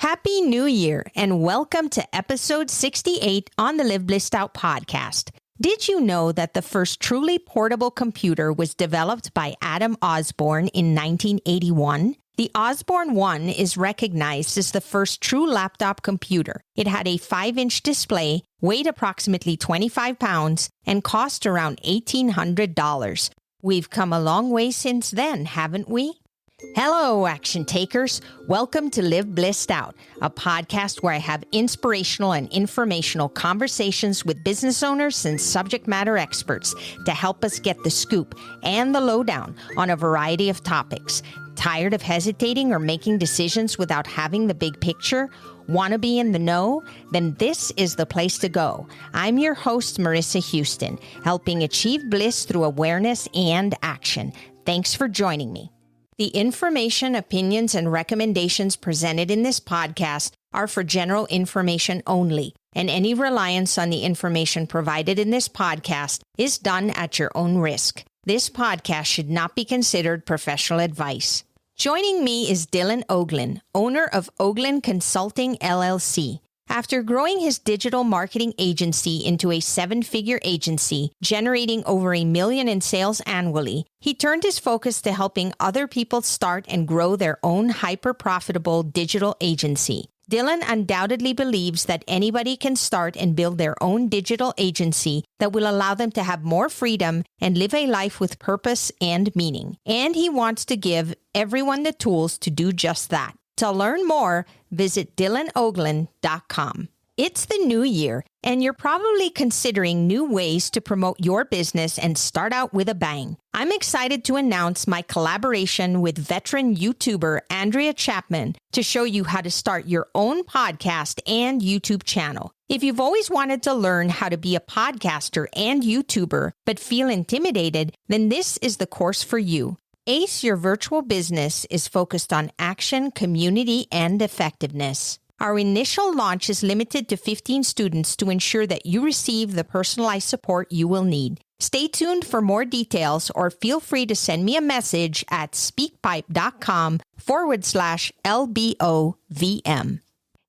Happy New Year and welcome to episode 68 on the Live Blissed Out podcast. Did you know that the first truly portable computer was developed by Adam Osborne in 1981? The Osborne 1 is recognized as the first true laptop computer. It had a 5-inch display, weighed approximately 25 pounds, and cost around $1,800. We've come a long way since then, haven't we? Hello, action takers. Welcome to Live Blissed Out, a podcast where I have inspirational and informational conversations with business owners and subject matter experts to help us get the scoop and the lowdown on a variety of topics. Tired of hesitating or making decisions without having the big picture? Want to be in the know? Then this is the place to go. I'm your host, Marissa Houston, helping achieve bliss through awareness and action. Thanks for joining me. The information, opinions, and recommendations presented in this podcast are for general information only, and any reliance on the information provided in this podcast is done at your own risk. This podcast should not be considered professional advice. Joining me is Dylan Ogline, owner of Ogline Consulting, LLC. After growing his digital marketing agency into a 7-figure agency, generating over $1 million in sales annually, he turned his focus to helping other people start and grow their own hyper-profitable digital agency. Dylan undoubtedly believes that anybody can start and build their own digital agency that will allow them to have more freedom and live a life with purpose and meaning. And he wants to give everyone the tools to do just that. To learn more, visit DylanOgline.com. It's the new year, and you're probably considering new ways to promote your business and start out with a bang. I'm excited to announce my collaboration with veteran YouTuber Andrea Chapman to show you how to start your own podcast and YouTube channel. If you've always wanted to learn how to be a podcaster and YouTuber, but feel intimidated, then this is the course for you. Ace Your Virtual Business is focused on action, community, and effectiveness. Our initial launch is limited to 15 students to ensure that you receive the personalized support you will need. Stay tuned for more details or feel free to send me a message at speakpipe.com/LBOVM.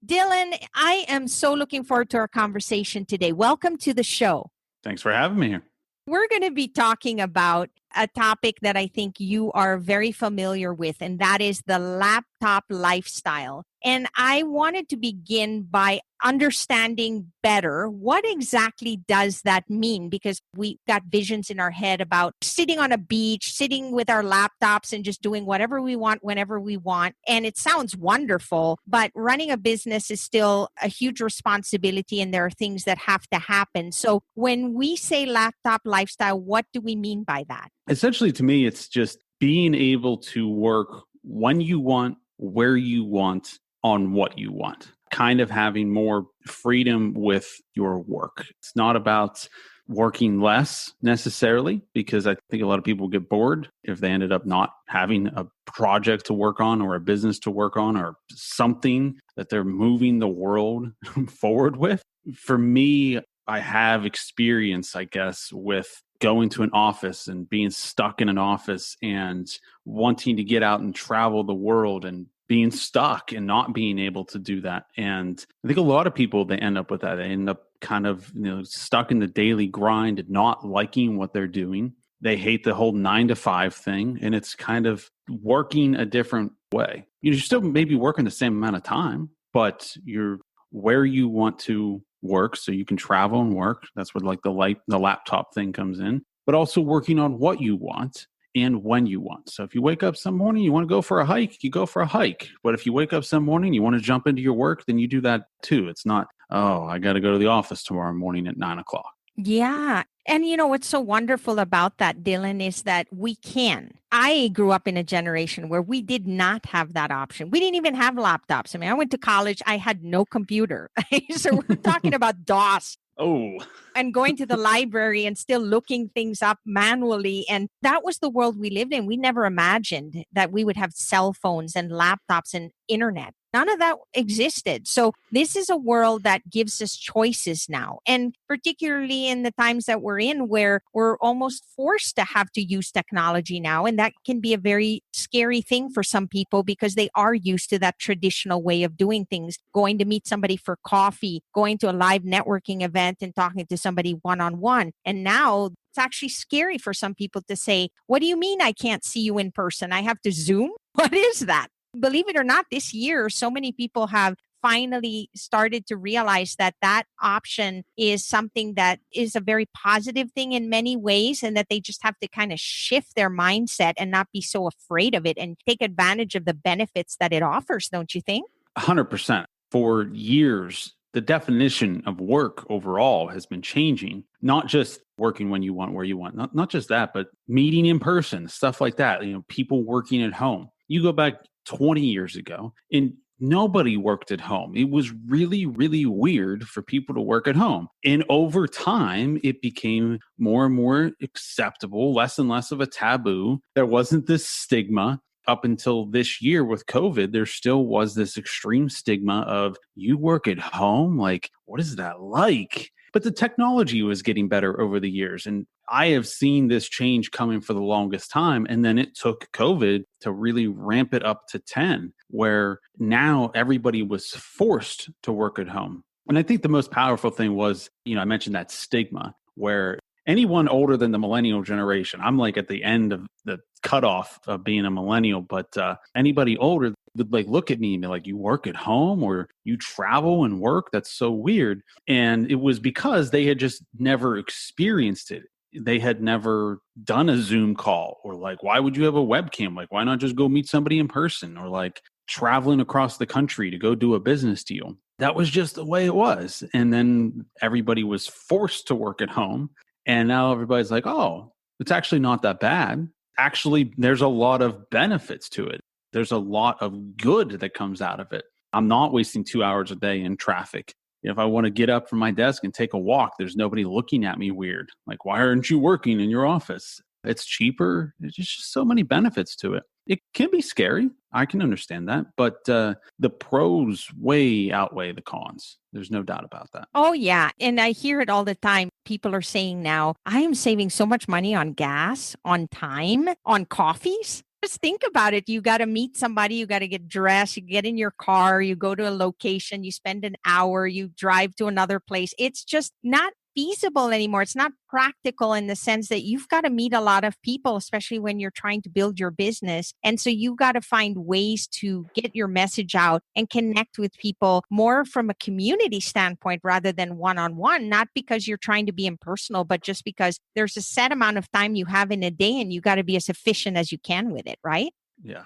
Dylan, I am so looking forward to our conversation today. Welcome to the show. Thanks for having me here. We're going to be talking about a topic that I think you are very familiar with, and that is the laptop lifestyle. And I wanted to begin by understanding better what exactly does that mean, because we got visions in our head about sitting on a beach, sitting with our laptops and just doing whatever we want, whenever we want. And it sounds wonderful, but running a business is still a huge responsibility and there are things that have to happen. So when we say laptop lifestyle, what do we mean by that? Essentially, to me, it's just being able to work when you want, where you want, on what you want. Kind of having more freedom with your work. It's not about working less necessarily, because I think a lot of people get bored if they ended up not having a project to work on or a business to work on or something that they're moving the world forward with. For me, I have experience, I guess, with going to an office and being stuck in an office and wanting to get out and travel the world and being stuck and not being able to do that. And I think a lot of people, they end up with that. They end up kind of, stuck in the daily grind and not liking what they're doing. They hate the whole 9-to-5 thing. And it's kind of working a different way. You're still maybe working the same amount of time, but you're where you want to work so you can travel and work. That's where the laptop thing comes in, but also working on what you want and when you want. So if you wake up some morning, you want to go for a hike, you go for a hike. But if you wake up some morning, you want to jump into your work, then you do that too. It's not, I got to go to the office tomorrow morning at 9:00. Yeah. And what's so wonderful about that, Dylan, is that we can. I grew up in a generation where we did not have that option. We didn't even have laptops. I mean, I went to college, I had no computer. So we're talking about DOS. Oh. And going to the library and still looking things up manually. And that was the world we lived in. We never imagined that we would have cell phones and laptops and internet. None of that existed. So this is a world that gives us choices now. And particularly in the times that we're in, where we're almost forced to have to use technology now. And that can be a very scary thing for some people because they are used to that traditional way of doing things, going to meet somebody for coffee, going to a live networking event and talking to somebody one-on-one. And now it's actually scary for some people to say, what do you mean I can't see you in person? I have to Zoom? What is that? Believe it or not, this year, so many people have finally started to realize that that option is something that is a very positive thing in many ways, and that they just have to kind of shift their mindset and not be so afraid of it and take advantage of the benefits that it offers, don't you think? 100%. For years, the definition of work overall has been changing, not just working when you want, where you want, not just that, but meeting in person, stuff like that, people working at home. You go back 20 years ago and nobody worked at home. It was really, really weird for people to work at home. And over time, it became more and more acceptable, less and less of a taboo. There wasn't this stigma. Up until this year with COVID, there still was this extreme stigma of you work at home? Like, what is that like? But the technology was getting better over the years. And I have seen this change coming for the longest time. And then it took COVID to really ramp it up to 10, where now everybody was forced to work at home. And I think the most powerful thing was, I mentioned that stigma where anyone older than the millennial generation, I'm like at the end of the cutoff of being a millennial, but anybody older would like look at me and be like, you work at home or you travel and work? That's so weird. And it was because they had just never experienced it. They had never done a Zoom call, or like, why would you have a webcam? Like, why not just go meet somebody in person, or like traveling across the country to go do a business deal? That was just the way it was. And then everybody was forced to work at home. And now everybody's like, oh, it's actually not that bad. Actually, there's a lot of benefits to it. There's a lot of good that comes out of it. I'm not wasting 2 hours a day in traffic. If I want to get up from my desk and take a walk, there's nobody looking at me weird. Like, why aren't you working in your office? It's cheaper. There's just so many benefits to it. It can be scary. I can understand that. But the pros way outweigh the cons. There's no doubt about that. Oh, yeah. And I hear it all the time. People are saying now, I am saving so much money on gas, on time, on coffees. Just think about it. You got to meet somebody, you got to get dressed, you get in your car, you go to a location, you spend an hour, you drive to another place. It's just not feasible anymore. It's not practical in the sense that you've got to meet a lot of people, especially when you're trying to build your business. And so you got to find ways to get your message out and connect with people more from a community standpoint rather than one-on-one, not because you're trying to be impersonal, but just because there's a set amount of time you have in a day and you got to be as efficient as you can with it, right? Yeah,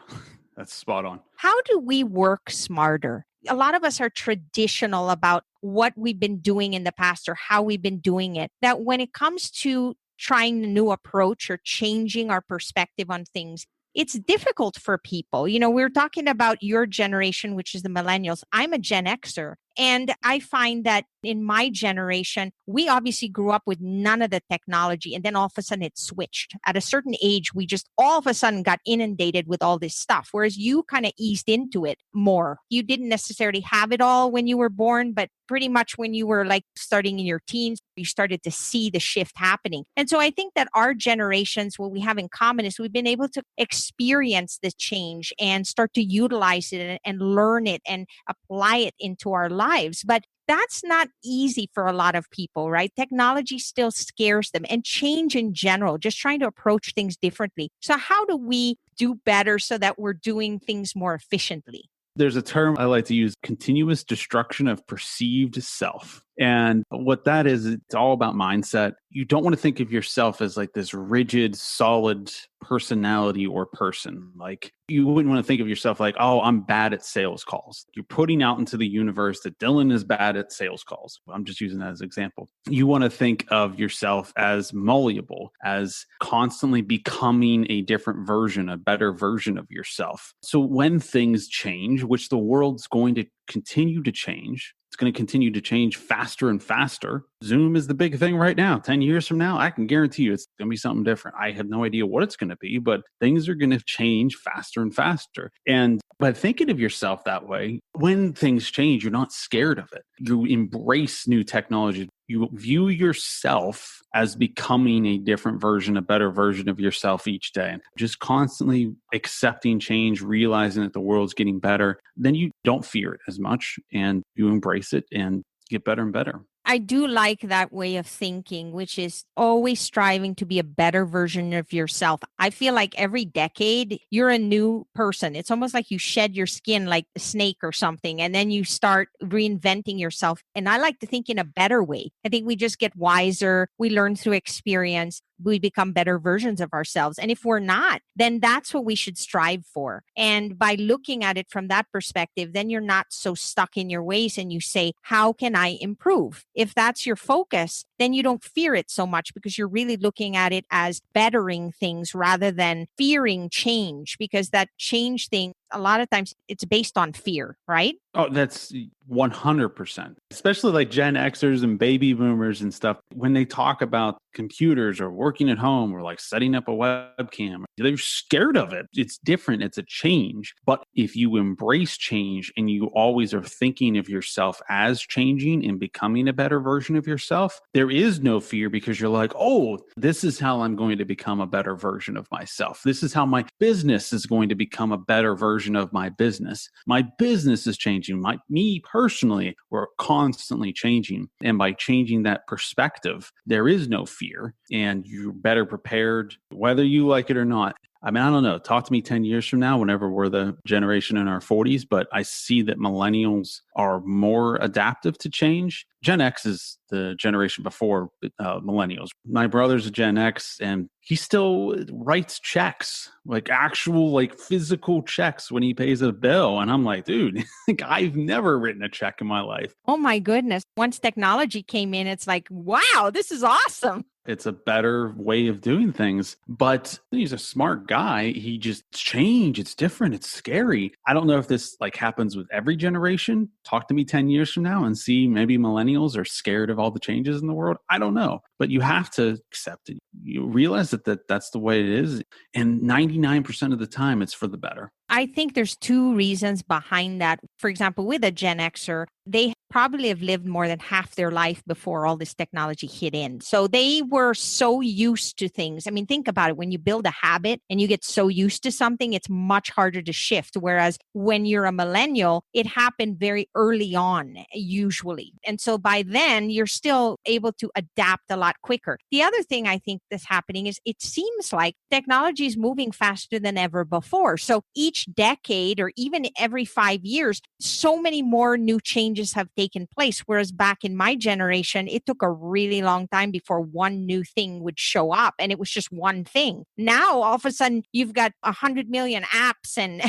that's spot on. How do we work smarter? A lot of us are traditional about what we've been doing in the past or how we've been doing it. That when it comes to trying a new approach or changing our perspective on things, it's difficult for people. We're talking about your generation, which is the millennials. I'm a Gen Xer. And I find that in my generation, we obviously grew up with none of the technology. And then all of a sudden it switched. At a certain age, we just all of a sudden got inundated with all this stuff. Whereas you kind of eased into it more. You didn't necessarily have it all when you were born, but pretty much when you were like starting in your teens, you started to see the shift happening. And so I think that our generations, what we have in common is we've been able to experience the change and start to utilize it and learn it and apply it into our lives. But that's not easy for a lot of people, right? Technology still scares them, and change in general, just trying to approach things differently. So how do we do better so that we're doing things more efficiently? There's a term I like to use, continuous destruction of perceived self. And what that is, it's all about mindset. You don't want to think of yourself as like this rigid, solid personality or person. Like you wouldn't want to think of yourself like, oh, I'm bad at sales calls. You're putting out into the universe that Dylan is bad at sales calls. I'm just using that as an example. You want to think of yourself as malleable, as constantly becoming a different version, a better version of yourself. So when things change, which the world's going to continue to change, It's going to continue to change faster and faster. Zoom is the big thing right now. 10 years from now, I can guarantee you it's going to be something different. I have no idea what it's going to be, but things are going to change faster and faster. And by thinking of yourself that way, when things change, you're not scared of it. You embrace new technology. You view yourself as becoming a different version, a better version of yourself each day. And just constantly accepting change, realizing that the world's getting better, then you don't fear it as much and you embrace it and get better and better. I do like that way of thinking, which is always striving to be a better version of yourself. I feel like every decade, you're a new person. It's almost like you shed your skin like a snake or something, and then you start reinventing yourself. And I like to think in a better way. I think we just get wiser. We learn through experience. We become better versions of ourselves. And if we're not, then that's what we should strive for. And by looking at it from that perspective, then you're not so stuck in your ways and you say, how can I improve? If that's your focus, then you don't fear it so much because you're really looking at it as bettering things rather than fearing change, because that change thing, a lot of times it's based on fear, right? Oh, that's 100%. Especially like Gen Xers and baby boomers and stuff. When they talk about computers or working at home or like setting up a webcam, they're scared of it. It's different. It's a change. But if you embrace change and you always are thinking of yourself as changing and becoming a better version of yourself, there is no fear because you're like, oh, this is how I'm going to become a better version of myself. This is how my business is going to become a better version of my business. My business is changing. Me personally, we're constantly changing. And by changing that perspective, there is no fear and you're better prepared, whether you like it or not. I mean, I don't know. Talk to me 10 years from now, whenever we're the generation in our 40s, but I see that millennials are more adaptive to change. Gen X is the generation before millennials. My brother's a Gen X and he still writes checks, like actual, like physical checks when he pays a bill. And I'm like, dude, I've never written a check in my life. Oh my goodness. Once technology came in, it's like, wow, this is awesome. It's a better way of doing things, but he's a smart guy. He just changed. It's different. It's scary. I don't know if this like happens with every generation. Talk to me 10 years from now and see maybe millennials are scared of all the changes in the world. I don't know, but you have to accept it. You realize that that's the way it is. And 99% of the time, it's for the better. I think there's two reasons behind that. For example, with a Gen Xer, they probably have lived more than half their life before all this technology hit in. So they were so used to things. I mean, think about it. When you build a habit and you get so used to something, it's much harder to shift. Whereas when you're a millennial, it happened very early on, usually. And so by then, you're still able to adapt a lot quicker. The other thing I think that's happening is it seems like technology is moving faster than ever before. So each decade or even every 5 years, so many more new changes have taken place. Whereas back in my generation, it took a really long time before one new thing would show up. And it was just one thing. Now, all of a sudden, you've got 100 million apps and,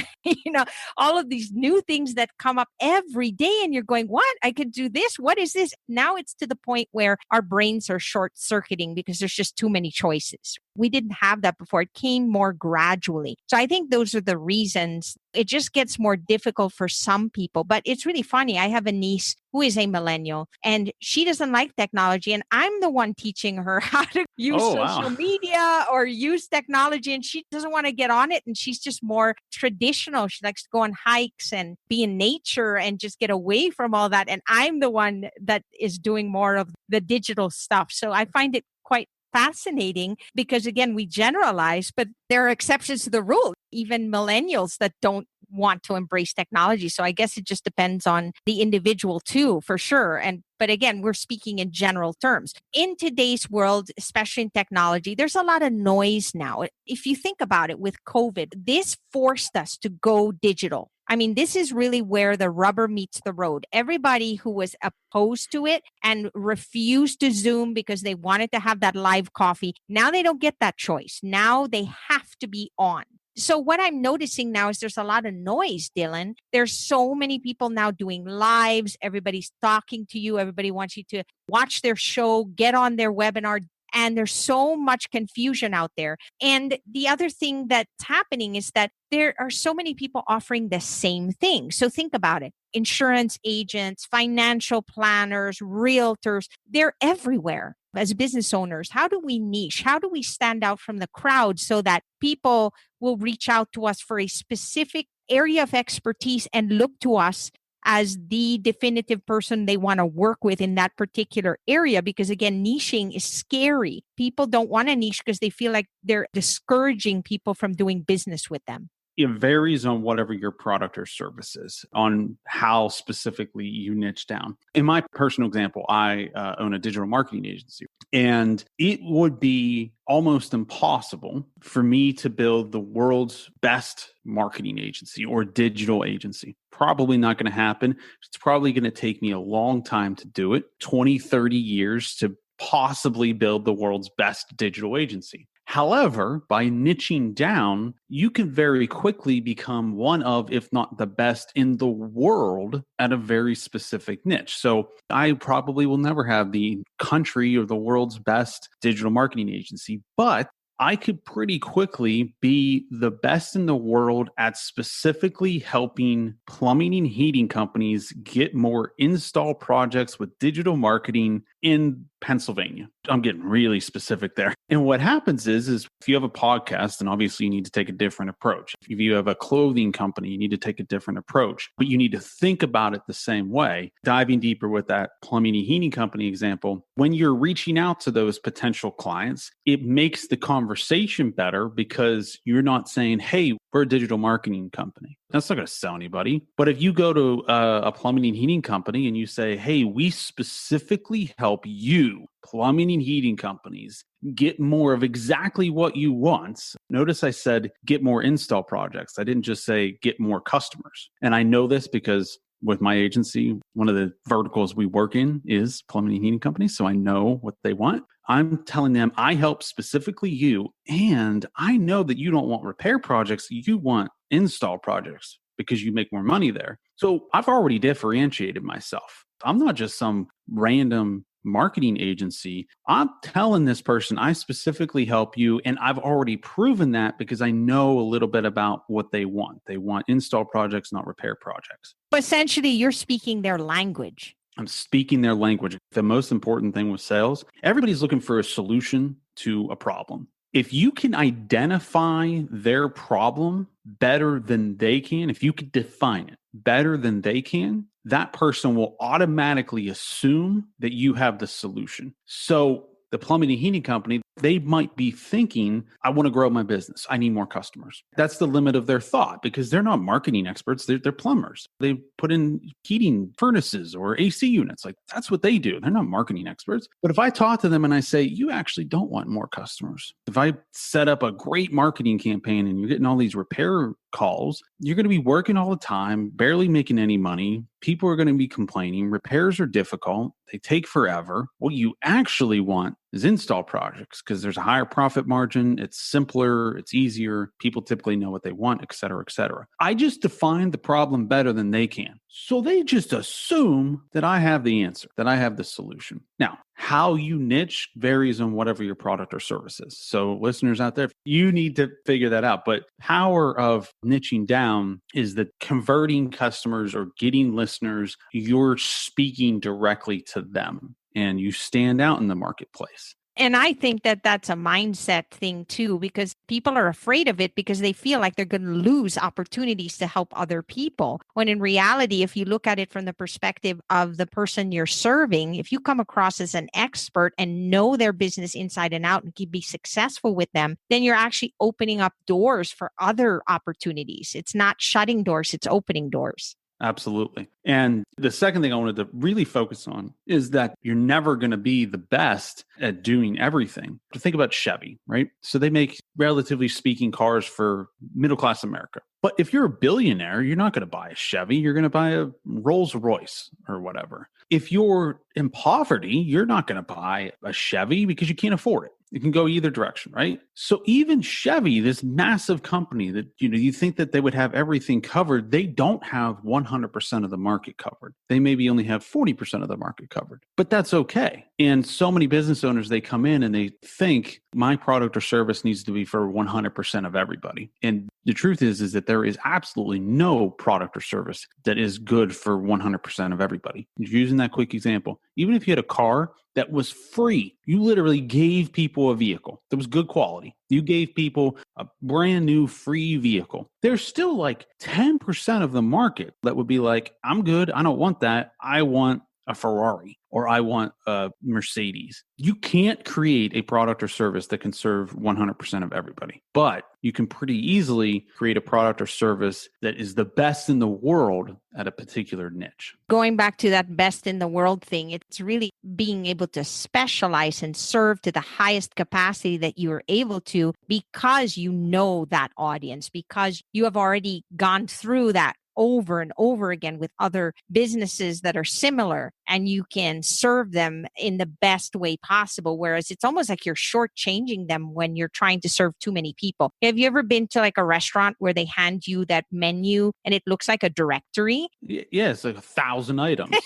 all of these new things that come up every day. And you're going, what? I could do this. What is this? Now it's to the point where our brains are short circuiting because there's just too many choices. We didn't have that before. It came more gradually. So I think those are the reasons. It just gets more difficult for some people. But it's really funny. I have a niece who is a millennial and she doesn't like technology. And I'm the one teaching her how to use social media or use technology. And she doesn't want to get on it. And she's just more traditional. She likes to go on hikes and be in nature and just get away from all that. And I'm the one that is doing more of the digital stuff. So I find it quite fascinating because, again, we generalize, but there are exceptions to the rule, even millennials that don't want to embrace technology. So I guess it just depends on the individual too, for sure. But again, we're speaking in general terms. In today's world, especially in technology, there's a lot of noise now. If you think about it with COVID, this forced us to go digital. I mean, this is really where the rubber meets the road. Everybody who was opposed to it and refused to Zoom because they wanted to have that live coffee, now they don't get that choice. Now they have to be on. So what I'm noticing now is there's a lot of noise, Dylan. There's so many people now doing lives. Everybody's talking to you. Everybody wants you to watch their show, get on their webinar. And there's so much confusion out there. And the other thing that's happening is that there are so many people offering the same thing. So think about it. insurance agents, financial planners, realtors. They're everywhere. As business owners, how do we niche? How do we stand out from the crowd so that people will reach out to us for a specific area of expertise and look to us as the definitive person they want to work with in that particular area? Because again, niching is scary. People don't want to niche because they feel like they're discouraging people from doing business with them. It varies on whatever your product or service is, on how specifically you niche down. In my personal example, I own a digital marketing agency, and it would be almost impossible for me to build the world's best marketing agency or digital agency. Probably not going to happen. It's probably going to take me a long time to do it, 20, 30 years to possibly build the world's best digital agency. However, by niching down, you can very quickly become one of, if not the best in the world at a very specific niche. So I probably will never have the country or the world's best digital marketing agency, but I could pretty quickly be the best in the world at specifically helping plumbing and heating companies get more install projects with digital marketing in Pennsylvania. I'm getting really specific there. And what happens is if you have a podcast, then obviously you need to take a different approach. If you have a clothing company, you need to take a different approach, but you need to think about it the same way. Diving deeper with that plumbing and heating company example, when you're reaching out to those potential clients, it makes the conversation better because you're not saying, hey, we're a digital marketing company. That's not going to sell anybody. But if you go to a plumbing and heating company and you say, hey, we specifically help you, plumbing and heating companies, get more of exactly what you want. Notice I said get more install projects. I didn't just say get more customers. And I know this because with my agency, one of the verticals we work in is plumbing and heating companies. So I know what they want. I'm telling them I help specifically you. And I know that you don't want repair projects. You want install projects because you make more money there. So I've already differentiated myself. I'm not just some random marketing agency. I'm telling this person I specifically help you, and I've already proven that because I know a little bit about what they want. They want install projects, not repair projects. But essentially, you're speaking their language. I'm speaking their language. The most important thing with sales, everybody's looking for a solution to a problem. If you can identify their problem better than they can, if you could define it better than they can, that person will automatically assume that you have the solution. So the plumbing and heating company, they might be thinking, I want to grow my business. I need more customers. That's the limit of their thought because they're not marketing experts. They're plumbers. They put in heating furnaces or AC units. Like that's what they do. They're not marketing experts. But if I talk to them and I say, you actually don't want more customers. If I set up a great marketing campaign and you're getting all these repair calls, you're going to be working all the time, barely making any money. People are going to be complaining. Repairs are difficult. They take forever. What you actually want is install projects because there's a higher profit margin. It's simpler. It's easier. People typically know what they want, et cetera, et cetera. I just defined the problem better than they can. So they just assume that I have the answer, that I have the solution. Now, how you niche varies on whatever your product or service is. So listeners out there, you need to figure that out. But power of niching down is that converting customers or getting listeners, you're speaking directly to them and you stand out in the marketplace. And I think that that's a mindset thing too, because people are afraid of it because they feel like they're going to lose opportunities to help other people. When in reality, if you look at it from the perspective of the person you're serving, if you come across as an expert and know their business inside and out and can be successful with them, then you're actually opening up doors for other opportunities. It's not shutting doors, it's opening doors. Absolutely. And the second thing I wanted to really focus on is that you're never going to be the best at doing everything. Think about Chevy, right? So they make, relatively speaking, cars for middle-class America. But if you're a billionaire, you're not going to buy a Chevy. You're going to buy a Rolls Royce or whatever. If you're in poverty, you're not going to buy a Chevy because you can't afford it. It can go either direction, right? So even Chevy, this massive company that, you think that they would have everything covered, they don't have 100% of the market covered. They maybe only have 40% of the market covered, but that's okay. And so many business owners, they come in and they think, My product or service needs to be for 100% of everybody. And the truth is that there is absolutely no product or service that is good for 100% of everybody. Using that quick example, even if you had a car that was free, you literally gave people a vehicle that was good quality. You gave people a brand new free vehicle. There's still like 10% of the market that would be like, I'm good. I don't want that. I want a Ferrari or I want a Mercedes. You can't create a product or service that can serve 100% of everybody, but you can pretty easily create a product or service that is the best in the world at a particular niche. Going back to that best in the world thing, it's really being able to specialize and serve to the highest capacity that you're able to because you know that audience, because you have already gone through that over and over again with other businesses that are similar, and you can serve them in the best way possible. Whereas it's almost like you're shortchanging them when you're trying to serve too many people. Have you ever been to like a restaurant where they hand you that menu and it looks like a directory? Yeah, it's like 1,000 items.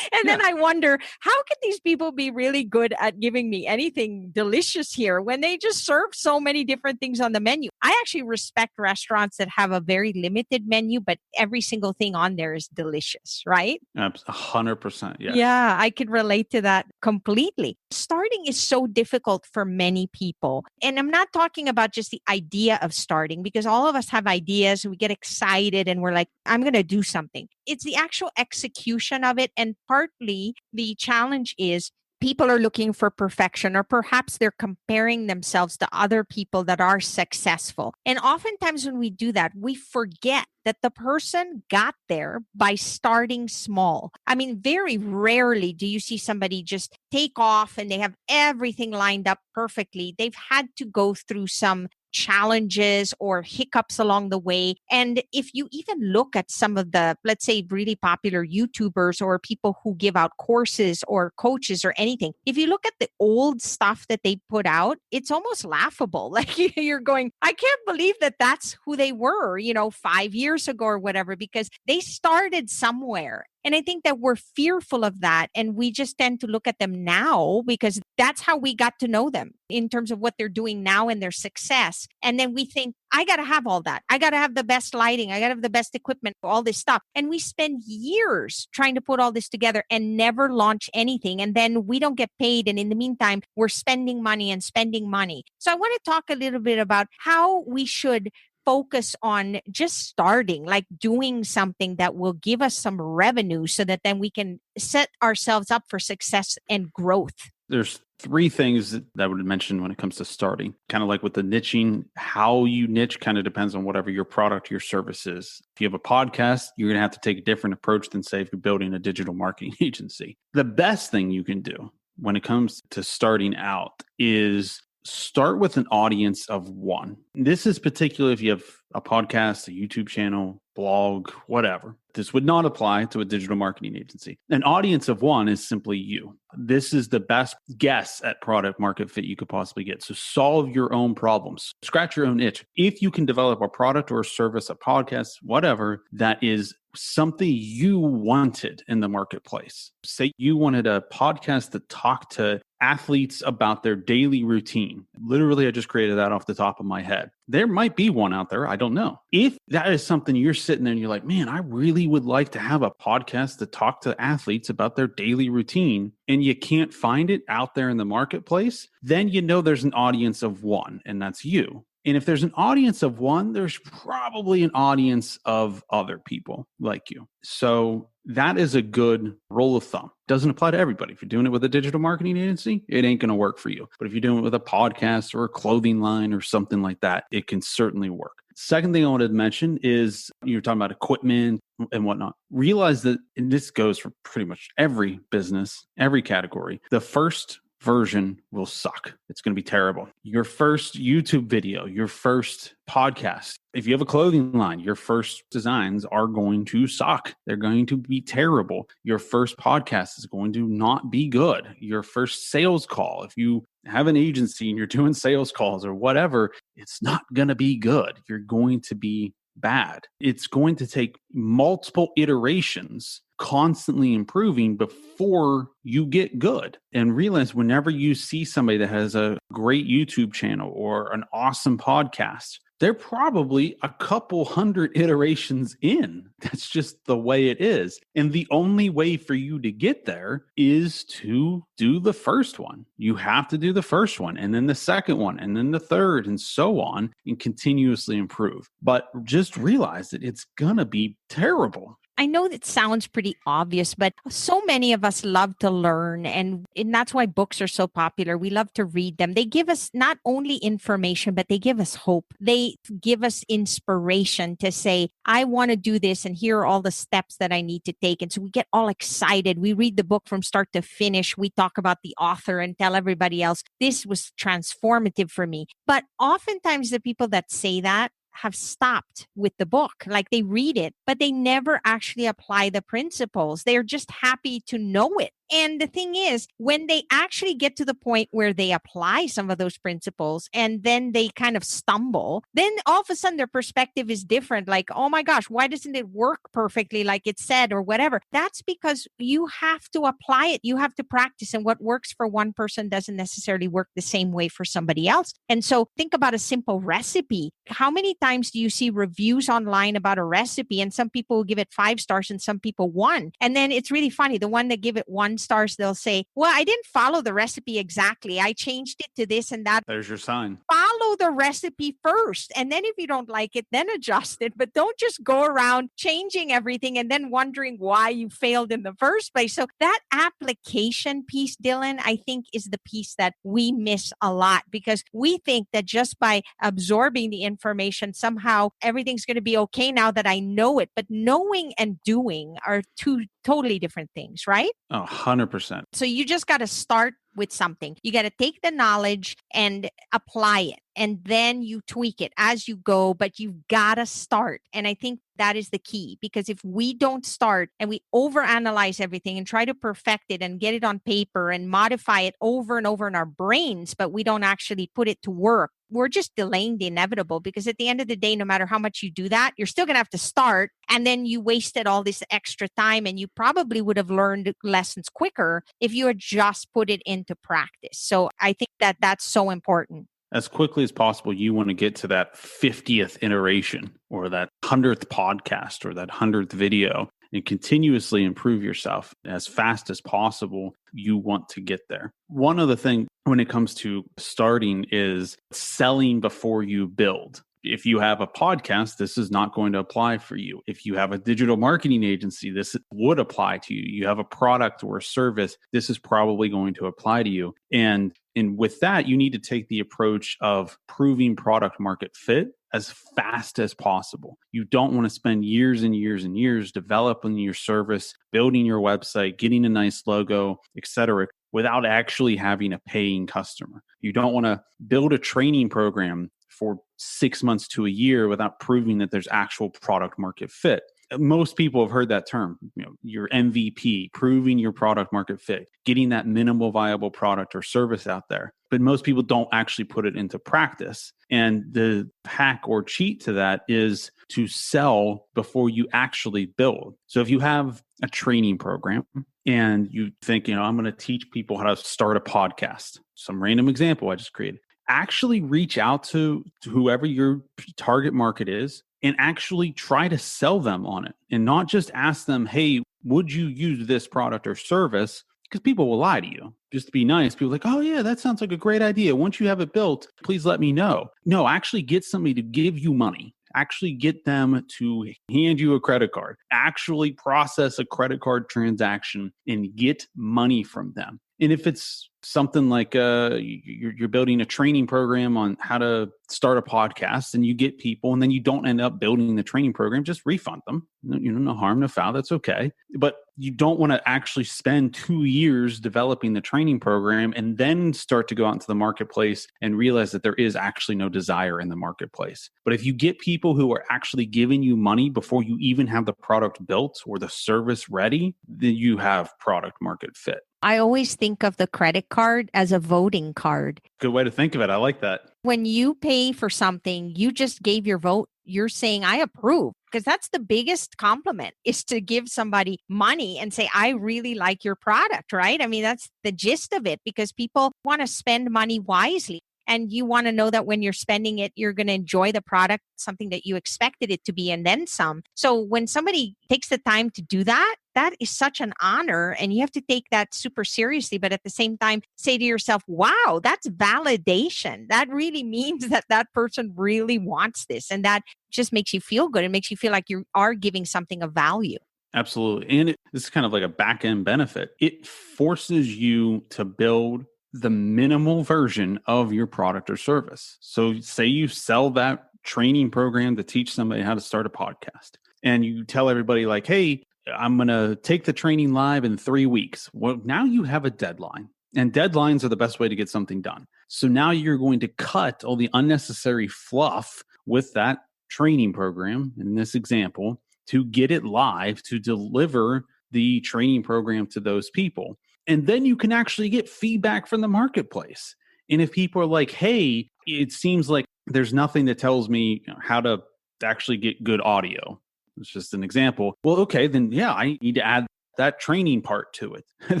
And then I wonder, how can these people be really good at giving me anything delicious here when they just serve so many different things on the menu? I actually respect restaurants that have a very limited menu, but every single thing on there is delicious, right? 100%. Yeah. Yeah, I could relate to that completely. Starting is so difficult for many people. And I'm not talking about just the idea of starting, because all of us have ideas and we get excited and we're like, I'm going to do something. It's the actual execution of it. And partly the challenge is people are looking for perfection, or perhaps they're comparing themselves to other people that are successful. And oftentimes when we do that, we forget that the person got there by starting small. I mean, very rarely do you see somebody just take off and they have everything lined up perfectly. They've had to go through some challenges or hiccups along the way. And if you even look at some of the, let's say, really popular YouTubers or people who give out courses or coaches or anything, if you look at the old stuff that they put out, it's almost laughable. Like you're going, I can't believe that that's who they were, 5 years ago or whatever, because they started somewhere. And I think that we're fearful of that. And we just tend to look at them now because that's how we got to know them in terms of what they're doing now and their success. And then we think, I got to have all that. I got to have the best lighting. I got to have the best equipment, all this stuff. And we spend years trying to put all this together and never launch anything. And then we don't get paid. And in the meantime, we're spending money and spending money. So I want to talk a little bit about how we should focus on just starting, like doing something that will give us some revenue so that then we can set ourselves up for success and growth. There's 3 things that I would mention when it comes to starting. Kind of like with the niching, how you niche kind of depends on whatever your product, your service is. If you have a podcast, you're going to have to take a different approach than say if you're building a digital marketing agency. The best thing you can do when it comes to starting out is start with an audience of 1. This is particularly if you have a podcast, a YouTube channel, blog, whatever. This would not apply to a digital marketing agency. An audience of 1 is simply you. This is the best guess at product market fit you could possibly get. So solve your own problems. Scratch your own itch. If you can develop a product or a service, a podcast, whatever, that is something you wanted in the marketplace. Say you wanted a podcast that talked to athletes about their daily routine. Literally, I just created that off the top of my head. There might be one out there. I don't know. If that is something you're sitting there and you're like, man, I really would like to have a podcast to talk to athletes about their daily routine, and you can't find it out there in the marketplace, then you know there's an audience of 1, and that's you. And if there's an audience of 1, there's probably an audience of other people like you. So that is a good rule of thumb. Doesn't apply to everybody. If you're doing it with a digital marketing agency, it ain't going to work for you. But if you're doing it with a podcast or a clothing line or something like that, it can certainly work. Second thing I wanted to mention is you're talking about equipment and whatnot. Realize that, and this goes for pretty much every business, every category, the first version will suck. It's going to be terrible. Your first YouTube video, your first podcast, if you have a clothing line, your first designs are going to suck. They're going to be terrible. Your first podcast is going to not be good. Your first sales call, if you have an agency and you're doing sales calls or whatever, it's not going to be good. You're going to be bad. It's going to take multiple iterations constantly improving before you get good. And realize whenever you see somebody that has a great YouTube channel or an awesome podcast, they're probably a couple hundred iterations in. That's just the way it is. And the only way for you to get there is to do the first one. You have to do the first one, and then the second one, and then the third, and so on, and continuously improve. But just realize that it's going to be terrible. I know that sounds pretty obvious, but so many of us love to learn, and that's why books are so popular. We love to read them. They give us not only information, but they give us hope. They give us inspiration to say, I want to do this, and here are all the steps that I need to take. And so we get all excited. We read the book from start to finish. We talk about the author and tell everybody else, this was transformative for me. But oftentimes the people that say that have stopped with the book. Like they read it, but they never actually apply the principles. They're just happy to know it. And the thing is, when they actually get to the point where they apply some of those principles and then they kind of stumble, then all of a sudden their perspective is different. Like, oh my gosh, why doesn't it work perfectly like it said or whatever? That's because you have to apply it. You have to practice. And what works for one person doesn't necessarily work the same way for somebody else. And so think about a simple recipe. How many times do you see reviews online about a recipe and some people will give it 5 stars and some people 1? And then it's really funny. The one that give it 1 stars, they'll say, well, I didn't follow the recipe exactly. I changed it to this and that. There's your sign. Follow the recipe first. And then if you don't like it, then adjust it. But don't just go around changing everything and then wondering why you failed in the first place. So that application piece, Dylan, I think is the piece that we miss a lot because we think that just by absorbing the information, somehow everything's going to be okay now that I know it. But knowing and doing are two totally different things, right? 100%. So you just got to start with something. You got to take the knowledge and apply it. And then you tweak it as you go, but you've got to start. And I think that is the key, because if we don't start and we overanalyze everything and try to perfect it and get it on paper and modify it over and over in our brains, but we don't actually put it to work, we're just delaying the inevitable. Because at the end of the day, no matter how much you do that, you're still going to have to start. And then you wasted all this extra time and you probably would have learned lessons quicker if you had just put it into practice. So I think that that's so important. As quickly as possible, you want to get to that 50th iteration or that 100th podcast or that 100th video and continuously improve yourself as fast as possible. You want to get there. One other thing when it comes to starting is selling before you build. If you have a podcast, this is not going to apply for you. If you have a digital marketing agency, this would apply to you. You have a product or a service, this is probably going to apply to you. And with that, you need to take the approach of proving product market fit as fast as possible. You don't want to spend years and years and years developing your service, building your website, getting a nice logo, etc., without actually having a paying customer. You don't want to build a training program for 6 months to a year without proving that there's actual product market fit. Most people have heard that term, your MVP, proving your product market fit, getting that minimal viable product or service out there. But most people don't actually put it into practice. And the hack or cheat to that is to sell before you actually build. So if you have a training program and you think, I'm going to teach people how to start a podcast, some random example I just created, actually reach out to whoever your target market is and actually try to sell them on it, and not just ask them, hey, would you use this product or service? Because people will lie to you. Just to be nice, people are like, oh yeah, that sounds like a great idea. Once you have it built, please let me know. No, actually get somebody to give you money. Actually get them to hand you a credit card. Actually process a credit card transaction and get money from them. And if it's something like you're building a training program on how to start a podcast and you get people and then you don't end up building the training program, just refund them. No harm, no foul. That's okay. But you don't want to actually spend 2 years developing the training program and then start to go out into the marketplace and realize that there is actually no desire in the marketplace. But if you get people who are actually giving you money before you even have the product built or the service ready, then you have product market fit. I always think of the credit card as a voting card. Good way to think of it. I like that. When you pay for something, you just gave your vote. you're saying, I approve, because that's the biggest compliment, is to give somebody money and say, I really like your product, right? I mean, that's the gist of it, because people want to spend money wisely. And you want to know that when you're spending it, you're going to enjoy the product, something that you expected it to be, and then some. So when somebody takes the time to do that, that is such an honor. And you have to take that super seriously. But at the same time, say to yourself, wow, that's validation. That really means that that person really wants this. And that just makes you feel good. It makes you feel like you are giving something of value. Absolutely. And this is kind of like a back end benefit. It forces you to build the minimal version of your product or service. So say you sell that training program to teach somebody how to start a podcast, and you tell everybody like, hey, I'm going to take the training live in 3 weeks. Well, now you have a deadline, and deadlines are the best way to get something done. So now you're going to cut all the unnecessary fluff with that training program, in this example, to get it live, to deliver the training program to those people. And then you can actually get feedback from the marketplace. And if people are like, hey, it seems like there's nothing that tells me how to actually get good audio. It's just an example. Well, okay, then yeah, I need to add that training part to it and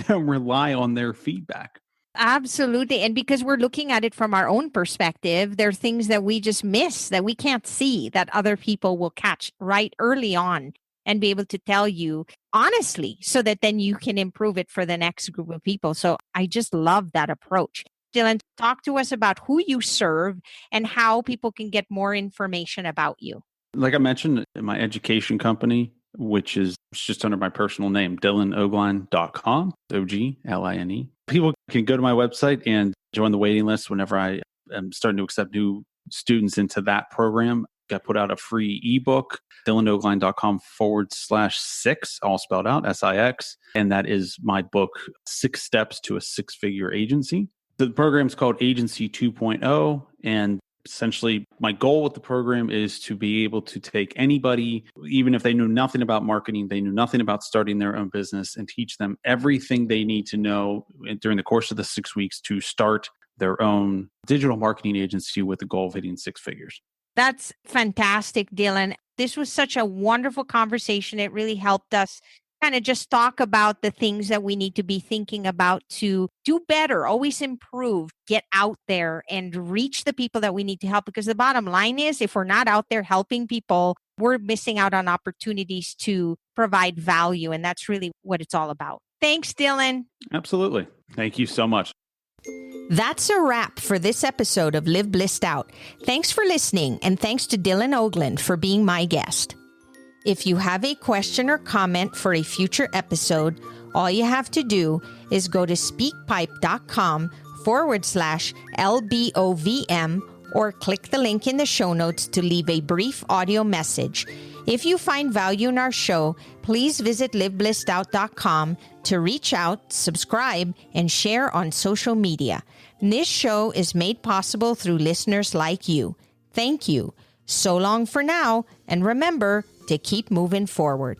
then rely on their feedback. Absolutely. And because we're looking at it from our own perspective, there are things that we just miss, that we can't see, that other people will catch right early on and be able to tell you honestly, so that then you can improve it for the next group of people. So I just love that approach. Dylan, talk to us about who you serve and how people can get more information about you. Like I mentioned, my education company, which is just under my personal name, DylanOgline.com, OGLINE. People can go to my website and join the waiting list whenever I am starting to accept new students into that program. I put out a free ebook, DylanOgline.com/6, all spelled out, SIX. And that is my book, 6 Steps to a Six-Figure Agency. The program is called Agency 2.0. And essentially, my goal with the program is to be able to take anybody, even if they know nothing about marketing, they know nothing about starting their own business, and teach them everything they need to know during the course of the 6 weeks to start their own digital marketing agency with the goal of hitting 6 figures. That's fantastic, Dylan. This was such a wonderful conversation. It really helped us kind of just talk about the things that we need to be thinking about to do better, always improve, get out there and reach the people that we need to help. Because the bottom line is, if we're not out there helping people, we're missing out on opportunities to provide value. And that's really what it's all about. Thanks, Dylan. Absolutely. Thank you so much. That's a wrap for this episode of Live Blissed Out. Thanks for listening, and thanks to Dylan Ogline for being my guest. If you have a question or comment for a future episode, all you have to do is go to speakpipe.com/LBOVM or click the link in the show notes to leave a brief audio message. If you find value in our show, please visit liveblessedout.com to reach out, subscribe, and share on social media. This show is made possible through listeners like you. Thank you. So long for now, and remember to keep moving forward.